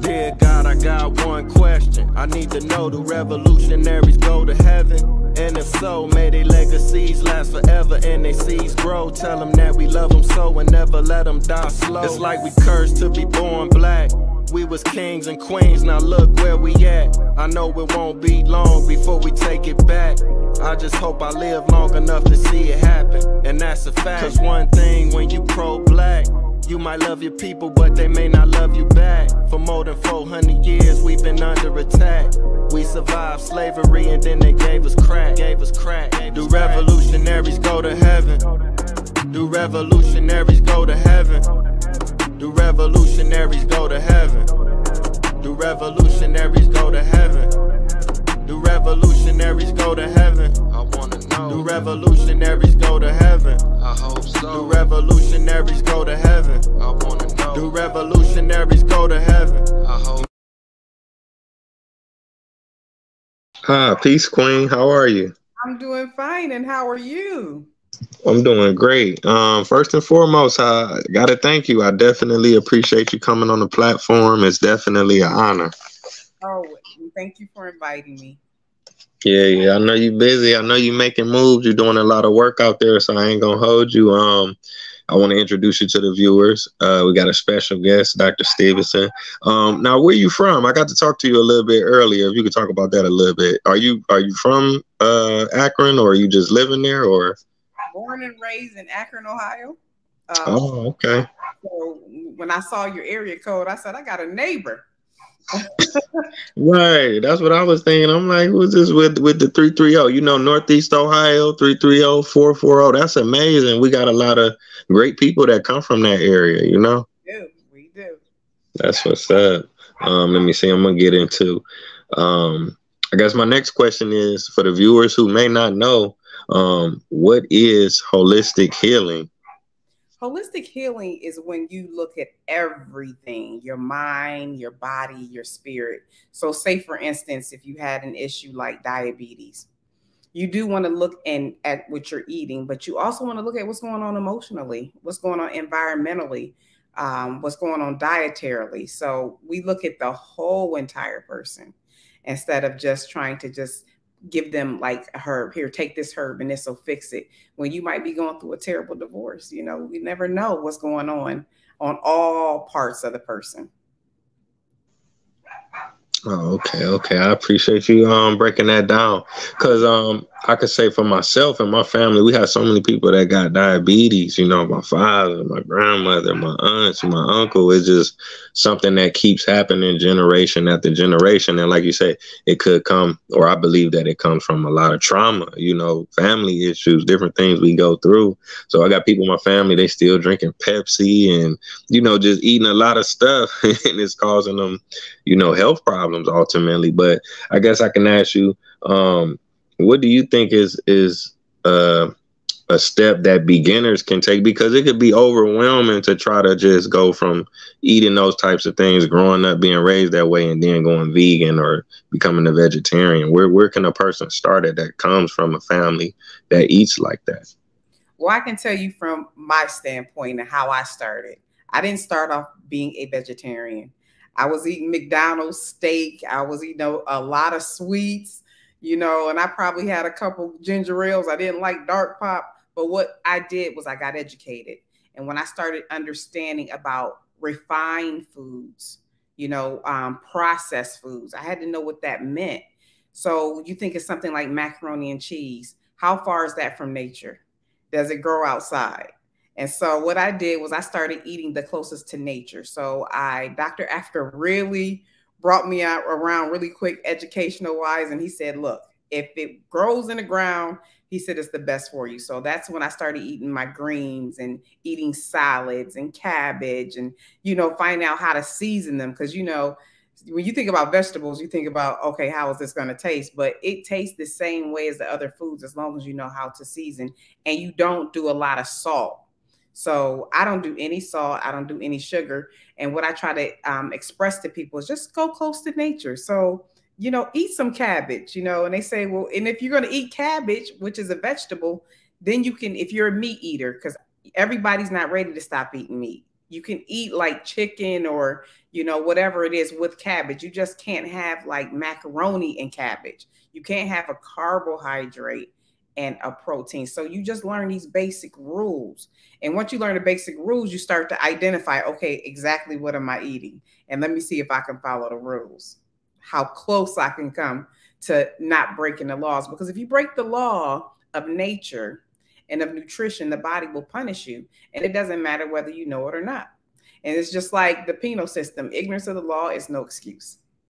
Dear God, I got one question. I need to know, do revolutionaries go to heaven? And if so, may their legacies last forever and their seeds grow. Tell them that we love them so and never let them die slow. It's like we cursed to be born black. We was kings and queens, now look where we at. I know it won't be long before we take it back. I just hope I live long enough to see it happen, and that's a fact. Cause one thing when you pro-black, you might love your people, but they may not love you back. For more than 400 years, we've been under attack. We survived slavery and then they gave us crack. Do revolutionaries go to heaven? Do revolutionaries go to heaven? Do revolutionaries go to heaven? Do revolutionaries go to heaven? Do revolutionaries go to heaven? I wanna know. Do revolutionaries go to heaven? I hope so. Do revolutionaries go to heaven? I wanna know. Do revolutionaries go to heaven? I hope. Peace, Queen. How are you? I'm doing fine, and how are you? I'm doing great. First and foremost, I gotta thank you. I definitely appreciate you coming on the platform. It's definitely an honor. Oh, thank you for inviting me. Yeah. I know you're busy. I know you're making moves. You're doing a lot of work out there, so I ain't gonna hold you. I want to introduce you to the viewers. We got a special guest, Dr. Stevenson. Now, where you from? I got to talk to you a little bit earlier. If you could talk about that a little bit. Are you from Akron, or are you just living there, or? Born and raised in Akron, Ohio. Oh, okay. So when I saw your area code, I said, I got a neighbor. Right. That's what I was thinking. I'm like, who's this with the 330? You know, Northeast Ohio, 330-440. That's amazing. We got a lot of great people that come from that area, you know? We do. That's what's up. Let me see. I'm going to get into, I guess my next question is for the viewers who may not know, what is holistic healing? Holistic healing is when you look at everything, your mind, your body, your spirit. So say, for instance, if you had an issue like diabetes, you do want to look at what you're eating, but you also want to look at what's going on emotionally, what's going on environmentally, what's going on dietarily. So we look at the whole entire person instead of just trying to just give them like a herb. Here, take this herb and this will fix it. When you might be going through a terrible divorce, you know, we never know what's going on all parts of the person. Oh, okay. I appreciate you breaking that down, because I could say for myself and my family, we have so many people that got diabetes. You know, my father, my grandmother, my aunts, my uncle. It's just something that keeps happening generation after generation. And like you say, it could come, or I believe that it comes from a lot of trauma, you know, family issues, different things we go through. So I got people in my family, they still drinking Pepsi and, you know, just eating a lot of stuff, and it's causing them, you know, health problems ultimately. But I guess I can ask you, what do you think is a step that beginners can take? Because it could be overwhelming to try to just go from eating those types of things, growing up being raised that way, and then going vegan or becoming a vegetarian. Where can a person start at that comes from a family that eats like that? Well, I can tell you from my standpoint and how I started. I didn't start off being a vegetarian. I was eating McDonald's steak. I was eating a lot of sweets, you know, and I probably had a couple ginger ales. I didn't like dark pop, but what I did was I got educated. And when I started understanding about refined foods, you know, processed foods, I had to know what that meant. So you think of something like macaroni and cheese. How far is that from nature? Does it grow outside? And so what I did was I started eating the closest to nature. So Dr. Afrika really brought me out around really quick educational wise. And he said, look, if it grows in the ground, he said, it's the best for you. So that's when I started eating my greens and eating salads and cabbage and, you know, finding out how to season them. Because, you know, when you think about vegetables, you think about, okay, how is this going to taste? But it tastes the same way as the other foods as long as you know how to season and you don't do a lot of salt. So I don't do any salt. I don't do any sugar. And what I try to express to people is just go close to nature. So, you know, eat some cabbage, you know, and they say, well, and if you're going to eat cabbage, which is a vegetable, then you can, if you're a meat eater, because everybody's not ready to stop eating meat. You can eat like chicken or, you know, whatever it is with cabbage. You just can't have like macaroni and cabbage. You can't have a carbohydrate and a protein. So you just learn these basic rules. And once you learn the basic rules, you start to identify, okay, exactly what am I eating? And let me see if I can follow the rules, how close I can come to not breaking the laws. Because if you break the law of nature and of nutrition, the body will punish you. And it doesn't matter whether you know it or not. And it's just like the penal system. Ignorance of the law is no excuse.